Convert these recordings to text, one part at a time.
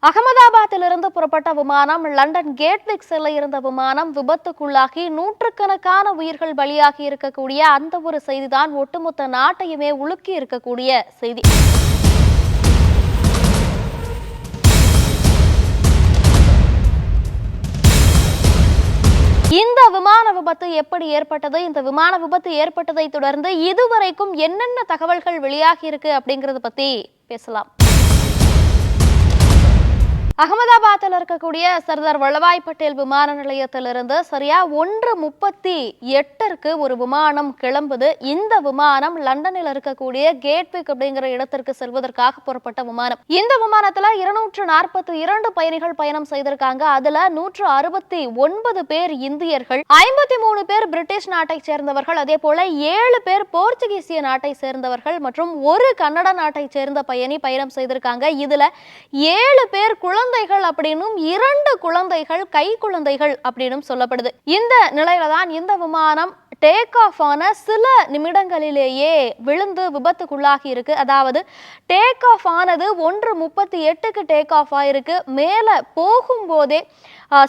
அகமதாபாத்திலிருந்து புறப்பட்ட விமானம் London Gatwick செல்ல இருந்த விமானம் விபத்துக்குள்ளாகி நூற்றுக்கணக்கான உயிர்கள் பலியாகி இருக்கக்கூடிய அந்த ஒரு செய்திதான் ஒட்டுமொத்த நாட்டையுமே உலுக்கி இருக்கக்கூடிய செய்தி. இந்த விமான விபத்து எப்படி ஏற்பட்டது, இந்த விமான விபத்து ஏற்பட்டதை தொடர்ந்து இதுவரைக்கும் என்னென்ன தகவல்கள் வெளியாகி இருக்கு அப்படிங்கறத பத்தி பேசலாம். அகமதாபாத்தில் இருக்கக்கூடிய சர்தார் வல்லபாய் பட்டேல் விமான நிலையத்திலிருந்து சரியா 1:38 ஒரு விமானம் கிளம்புது. இந்த விமானம் லண்டனில் இருக்கக்கூடிய கேட்விக் அப்படிங்கிற இடத்திற்கு செல்வதற்காக புறப்பட்ட விமானம். இந்த விமானத்துல 242 பயணிகள் பயணம் செய்திருக்காங்க. அதுல 169 பேர் இந்தியர்கள், 53 பேர் பிரிட்டிஷ் நாட்டை சேர்ந்தவர்கள், அதே போல 7 பேர் போர்ச்சுகீசிய நாட்டை சேர்ந்தவர்கள் மற்றும் ஒரு கன்னட நாட்டை சேர்ந்த பயணி பயணம் செய்திருக்காங்க. இதுல 7 பேர் குழந்தைகள் அப்படின்னும் 2 குழந்தைகள் கை குழந்தைகள் அப்படின்னும் சொல்லப்படுது. இந்த நிலையில தான் இந்த விமானம் டேக் ஆஃப் ஆன சில நிமிடங்களிலேயே விழுந்து விபத்துக்குள்ளாகி இருக்கு. அதாவது டேக் ஆஃப் ஆனது 1:38 டேக் ஆஃப் ஆயிருக்கு. மேல போகும்போதே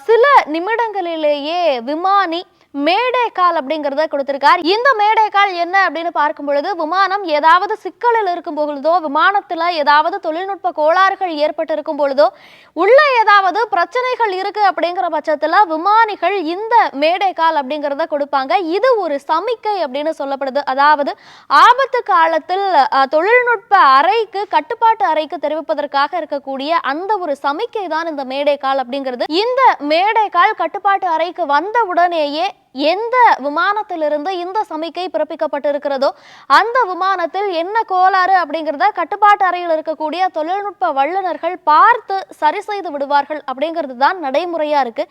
சில நிமிடங்களிலேயே விமானி மேடை கால் அப்படிங்கறத கொடுத்திருக்கார். இந்த மேடை கால் என்ன அப்படின்னு பார்க்கும் பொழுது, விமானம் ஏதாவது சிக்கலில் இருக்கும் பொழுதோ, விமானத்துல ஏதாவது தொழில்நுட்ப கோளாறுகள் ஏற்பட்டு இருக்கும் பொழுதோ, உள்ள ஏதாவது பிரச்சனைகள் இருக்கு அப்படிங்கிற பட்சத்துல விமானிகள் இந்த மேடை கால் அப்படிங்கறத கொடுப்பாங்க. இது ஒரு சமிக்கை அப்படின்னு சொல்லப்படுது. அதாவது ஆபத்து காலத்தில் தொழில்நுட்ப அறைக்கு, கட்டுப்பாட்டு அறைக்கு தெரிவிப்பதற்காக இருக்கக்கூடிய அந்த ஒரு சமிக்கை தான் இந்த மேடை கால் அப்படிங்கிறது. இந்த மேடை கால் கட்டுப்பாட்டு அறைக்கு வந்த உடனேயே எந்த விமானத்திலிருந்து இந்த சமிக்கை பிறப்பிக்கப்பட்டிருக்கிறதோ அந்த விமானத்தில் என்ன கோளாறு அப்படிங்கிறத கட்டுப்பாட்டு அறையில் இருக்கக்கூடிய தொழில்நுட்ப வல்லுநர்கள் பார்த்து சரி செய்து விடுவார்கள் அப்படிங்கிறது தான் நடைமுறையா இருக்கு.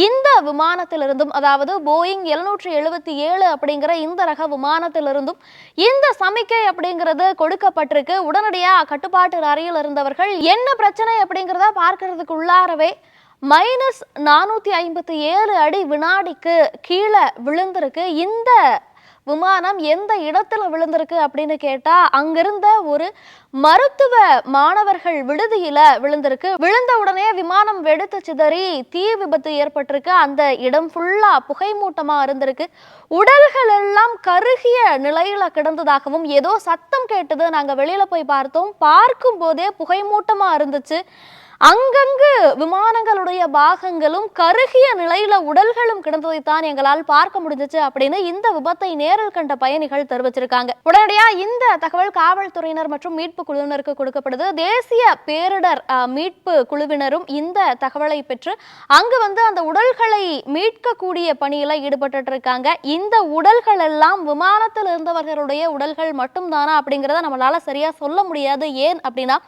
இந்த விமானத்திலிருந்தும், அதாவது போயிங் 777 அப்படிங்கிற இந்த ரக விமானத்திலிருந்தும் இந்த சமிக்கை அப்படிங்கிறது கொடுக்கப்பட்டிருக்கு. உடனடியா கட்டுப்பாட்டு அறையில் இருந்தவர்கள் என்ன பிரச்சனை அப்படிங்கிறத பார்க்கறதுக்கு உள்ளாரவே -457 அடி வினாடிக்கு கீழே விழுந்திருக்கு. இந்த விமானம் எந்த இடத்துல விழுந்திருக்கு அப்படின்னு கேட்டா, அங்கிருந்த ஒரு மருத்துவ மாணவர்கள் விடுதியில விழுந்திருக்கு. விழுந்த உடனே விமானம் வெடித்து சிதறி தீ விபத்து ஏற்பட்டிருக்கு. அந்த இடம் ஃபுல்லா புகைமூட்டமா இருந்திருக்கு. உடல்கள் எல்லாம் கருகிய நிலையில கிடந்ததாகவும், ஏதோ சத்தம் கேட்டது, நாங்க வெளியில போய் பார்த்தோம், பார்க்கும் போதே புகைமூட்டமா இருந்துச்சு, அங்கங்கு விமானங்களுடைய பாகங்களும் கருகிய நிலையில உடல்களும் கிடந்ததைத்தான் எங்களால் பார்க்க முடிஞ்சிச்சு அப்படின்னு இந்த விபத்தை நேரில் கண்ட பயணிகள் தெரிவிச்சிருக்காங்க. உடனடியா இந்த தகவல் காவல்துறையினர் மற்றும் மீட்பு குழுவினருக்கு கொடுக்கப்படுது. தேசிய பேரிடர் மீட்பு குழுவினரும் இந்த தகவலை பெற்று அங்கு வந்து அந்த உடல்களை மீட்கக்கூடிய பணியில ஈடுபட்டு இருக்காங்க. இந்த உடல்கள் எல்லாம் விமானத்தில் இருந்தவர்களுடைய உடல்கள் மட்டும்தானா அப்படிங்கிறத நம்மளால சரியா சொல்ல முடியாது. ஏன் அப்படின்னா,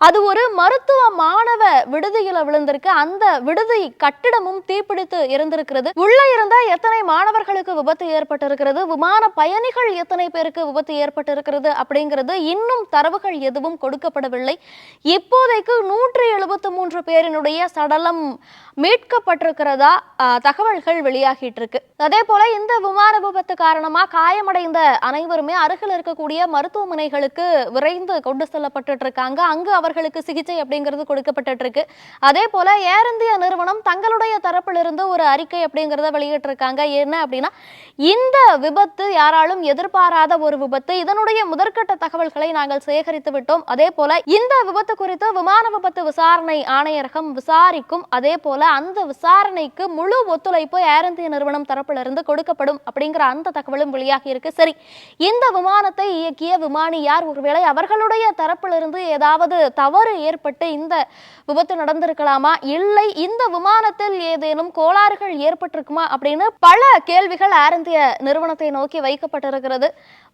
அது ஒரு மருத்துவ மாணவ விடுதியில விழுந்திருக்கு. அந்த விடுதி கட்டிடமும் தீப்பிடித்து இருந்திருக்கிறது. உள்ள இருந்த எத்தனை மாணவர்களுக்கு விபத்து ஏற்பட்டிருக்கிறது, விமான பயணிகள் எத்தனை பேருக்கு விபத்து ஏற்பட்டிருக்கிறது அப்படிங்கிறது இன்னும் தரவுகள் எதுவும் கொடுக்கப்படவில்லை. இப்போதைக்கு 173 பேரினுடைய சடலம் மீட்கப்பட்டிருக்கிறதா தகவல்கள் வெளியாகிட்டு இருக்கு. அதே போல இந்த விமான விபத்து காரணமா காயமடைந்த அனைவருமே அருகில் இருக்கக்கூடிய மருத்துவமனைகளுக்கு விரைந்து கொண்டு செல்லப்பட்டு இருக்காங்க. அங்கு அவர்களுக்கு சிகிச்சை அப்படிங்கிறது கொடுக்கப்பட்டு இருக்கு. அதே போல ஏர் இந்தியா நிறுவனம் தங்களுடைய தரப்பிலிருந்து ஒரு அறிக்கை அப்படிங்கிறத வெளியிட்டு இருக்காங்க. என்ன அப்படின்னா, இந்த விபத்து யாராலும் எதிர்பாராத ஒரு விபத்து, இதனுடைய முதற்கட்ட தகவல்களை நாங்கள் சேகரித்து விட்டோம். அதே போல இந்த விபத்து குறித்து விமான விபத்து விசாரணை ஆணையரகம் விசாரிக்கும். அதே போல அந்த விசாரணைக்கு முழு ஒத்துழைப்பு ஏர் இந்தியா நிறுவனம் தரப்பிலிருந்து கொடுக்கப்படும் அப்படிங்கிற அந்த தகவலும் வெளியாகி இருக்கு. சரி, இந்த விமானத்தை இயக்கிய விமானி யார்? ஒருவேளை அவர்களுடைய தரப்பிலிருந்து ஏதாவது தவறு ஏற்பட்டு இந்த விபத்து நடந்திருக்கலாமா, இல்லை இந்த விமானத்தில் ஏதேனும் கோளாறுகள் ஏற்பட்டிருக்குமா அப்படின்னு பல கேள்விகள் ஏர் இந்தியா நிறுவனத்தை நோக்கி வைக்கப்பட்டிருக்கிறது.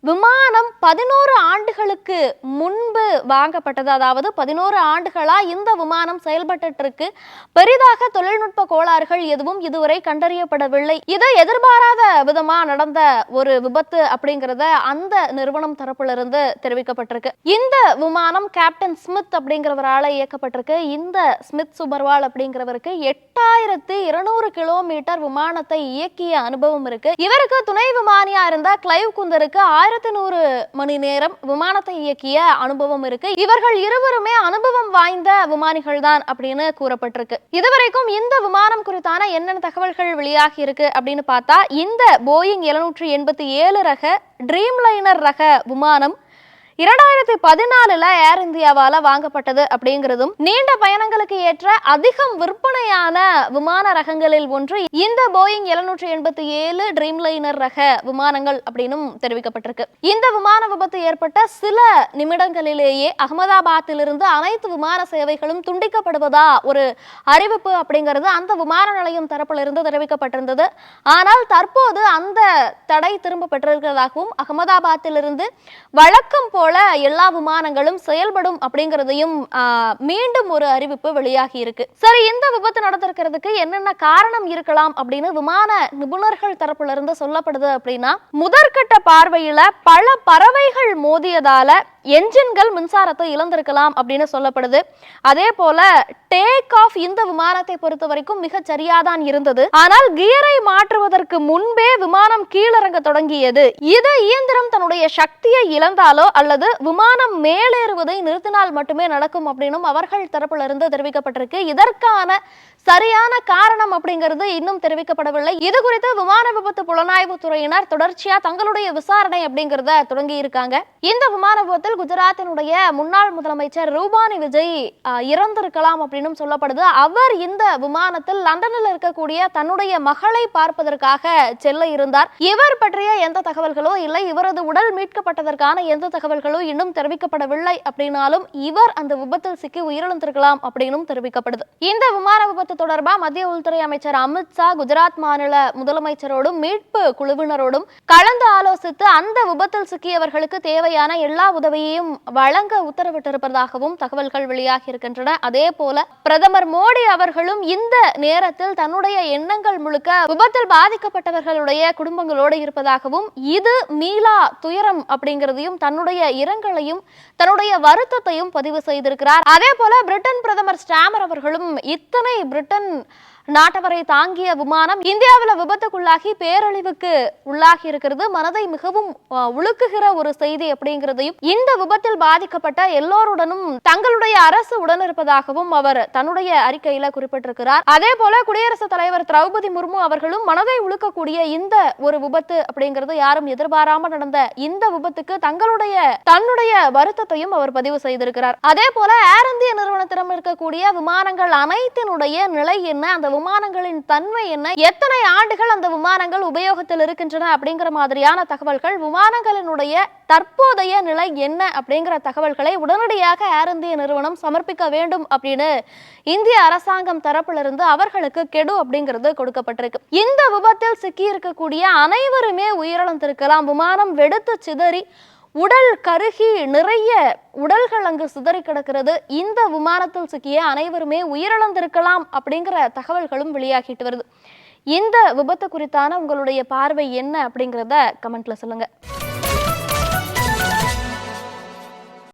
விமானம் 11 ஆண்டுகளுக்கு முன்பு வாங்கப்பட்டது. அதாவது 11 ஆண்டுகளா இந்த விமானம் செயல்பட்டு இருக்கு. பெரிதாக தொழில்நுட்ப கோளாறுகள் எதுவும் இதுவரை கண்டறியப்படவில்லை. இது எதிர்பாராத விதமா நடந்த ஒரு விபத்து அப்படிங்கறத அந்த நிறுவனம் தரப்பிலிருந்து தெரிவிக்கப்பட்டிருக்கு. இந்த விமானம் கேப்டன் ஸ்மித் ஸ்மித் அப்படிங்கிறவரால இயக்கப்பட்டிருக்கு. இந்த ஸ்மித் சுபர்வால் அப்படிங்கிறவருக்கு 8200 கிலோமீட்டர் விமானத்தை இயக்கிய அனுபவம் இருக்கு. இவருக்கு துணை விமானியா இருந்த கிளைவ் குந்தருக்கு 1100 மணி நேரம் விமானத்தை இயக்கிய அனுபவம் இருக்கு. இவர்கள் இருவருமே அனுபவம் வாய்ந்த விமானிகள் தான் அப்படின்னு கூறப்பட்டிருக்கு. இதுவரைக்கும் இந்த விமானம் குறித்தான என்னென்ன தகவல்கள் வெளியாகி இருக்கு அப்படின்னு பார்த்தா, இந்த போயிங் 787 ரக ட்ரீம் லைனர் ரக விமானம் 2014 ஏர் இந்தியாவால வாங்கப்பட்டது அப்படிங்கிறதும், நீண்ட பயணங்களுக்கு ஏற்ற அதிகம் விற்பனையான விமான ரகங்களில் ஒன்று இந்த போயிங் 787 ட்ரீம் லைனர் ரக விமானங்கள் அப்படின்னும் தெரிவிக்கப்பட்டிருக்கு. இந்த விமான விபத்து ஏற்பட்ட சில நிமிடங்களிலேயே அகமதாபாத்திலிருந்து அனைத்து விமான சேவைகளும் துண்டிக்கப்படுவதா ஒரு அறிவிப்பு அப்படிங்கிறது அந்த விமான நிலையம் தரப்பிலிருந்து தெரிவிக்கப்பட்டிருந்தது. ஆனால் தற்போது அந்த தடை திரும்ப பெற்றிருக்கிறதாகவும், அகமதாபாத்திலிருந்து வழக்கம் போல எல்லா விமானங்களும் செயல்படும் அப்படிங்கிறதையும் மீண்டும் ஒரு அறிவிப்பு வெளியாகி இருக்கு. சரி, இந்த விபத்து நடந்திருக்கிறதுக்கு என்னென்ன காரணம் இருக்கலாம் அப்படின்னு விமான நிபுணர்கள் தரப்புல இருந்து சொல்லப்படுது அப்படின்னா, முதற்கட்ட பார்வையில பல பறவைகள் மோதியதால என்ஜின்கள் மின்சாரத்தை இழந்திருக்கலாம் அப்படின்னு சொல்லப்படுது. அதே போல டேக் ஆஃப் இந்த விமானத்தை பொறுத்த வரைக்கும் மிக சரியாதான் இருந்தது. ஆனால் கியரை மாற்றுவதற்கு முன்பே விமானம் கீழிறங்க தொடங்கியது. இது இயந்திரம் தன்னுடைய சக்தியை இழந்தாலோ அல்லது விமானம் மேலேறுவதை நிறுத்தினால் மட்டுமே நடக்கும் அப்படின்னும் அவர்கள் தரப்புல இருந்து தெரிவிக்கப்பட்டிருக்கு. இதற்கான சரியான காரணம் அப்படிங்கிறது இன்னும் தெரிவிக்கப்படவில்லை. இது குறித்து விமான விபத்து புலனாய்வு துறையினர் தொடர்ச்சியா தங்களுடைய விசாரணை அப்படிங்கிறத தொடங்கி இருக்காங்க. இந்த விமான விபத்தில் குஜராத்தினுடைய முன்னாள் முதலமைச்சர் ரூபானி விஜய் இறந்திருக்கலாம் அப்படின்னு சொல்லப்படுது. அவர் இந்த விமானத்தில் லண்டனில் இருக்கக்கூடிய தன்னுடைய மகளை பார்ப்பதற்காக செல்ல இருந்தார். இவர் பற்றிய எந்த தகவல்களோ இல்லை, இவரது உடல் மீட்கப்பட்டதற்கான எந்த தகவல்களோ இன்னும் தெரிவிக்கப்படவில்லை. அப்படின்னாலும் இவர் அந்த விபத்தில் சிக்கி உயிரிழந்திருக்கலாம் அப்படின்னும் தெரிவிக்கப்படுது. இந்த விமான விபத்து தொடர்பா மத்திய உள்துறை அமைச்சர் அமித்ஷா குஜராத் மாநில முதலமைச்சரோடும் மீட்பு குழுவினரோடும் கலந்து ஆலோசித்து அந்த விபத்தில் சிக்கியவர்களுக்கு தேவையான எல்லா உதவியையும் வழங்க உத்தரவிட்டிருப்பதாகவும் தகவல்கள் வெளியாகி இருக்கின்றன. அதே போல பிரதமர் மோடி அவர்களும் இந்த நேரத்தில் தன்னுடைய எண்ணங்கள் முழுக்க விபத்தில் பாதிக்கப்பட்டவர்களுடைய குடும்பங்களோடு இருப்பதாகவும், இது மீளா துயரம் அப்படிங்கிறதையும் தன்னுடைய இரங்கலையும் தன்னுடைய வருத்தத்தையும் பதிவு செய்திருக்கிறார். அதே போல பிரிட்டன் பிரதமர் ஸ்டாமர் அவர்களும் இத்தனை பிரிட்டன் நாட்டவரை தாங்கிய விமானம் இந்தியாவில் விபத்துக்குள்ளாகி பேரழிவுக்கு உள்ளாகி இருக்கிறது, மனதை மிகவும் உழுக்குகிற ஒரு செய்தி அப்படிங்கிறதையும், இந்த விபத்தில் பாதிக்கப்பட்ட எல்லோருடனும் தங்களுடைய அரசு உடனிருப்பதாகவும் அவர் தன்னுடைய அறிக்கையில குறிப்பிட்டிருக்கிறார். அதே போல குடியரசுத் தலைவர் திரௌபதி முர்மு அவர்களும் மனதை உழுக்கக்கூடிய இந்த ஒரு விபத்து அப்படிங்கிறது யாரும் எதிர்பாராம நடந்த இந்த விபத்துக்கு தன்னுடைய வருத்தத்தையும் அவர் பதிவு செய்திருக்கிறார். அதே போல ஏர் இந்தியா நிறுவனத்திடம் இருக்கக்கூடிய விமானங்கள் அனைத்தினுடைய நிலை என்ன, அந்த விமானங்களின் தன்மை என்ன, எத்தனை ஆண்டுகள் அந்த விமானங்கள் உபயோகத்தில் இருக்கின்றன அப்படிங்கிற மாதிரியான தகவல்கள், விமானங்களினுடைய தற்போதைய நிலை என்ன அப்படிங்கிற தகவல்களை உடனடியாக ஏர் இந்தியா நிறுவனம் சமர்ப்பிக்க வேண்டும் அப்படின்னு இந்திய அரசாங்கம் தரப்பிலிருந்து அவர்களுக்கு கெடு அப்படிங்கிறது கொடுக்கப்பட்டிருக்கு. இந்த விபத்தில் சிக்கி இருக்கக்கூடிய அனைவருமே உயிரிழந்திருக்கலாம். விமானம் வெடித்து சிதறி உடல் கருகி நிறைய உடல்கள் அங்கு சிதறி கிடக்கிறது. இந்த விமானத்தில் சிக்கிய அனைவருமே உயிரிழந்திருக்கலாம் அப்படிங்கிற தகவல்களும் வெளியாகிட்டு வருது. இந்த விபத்து குறித்தான உங்களுடைய பார்வை என்ன அப்படிங்கிறத கமெண்ட்ல சொல்லுங்க.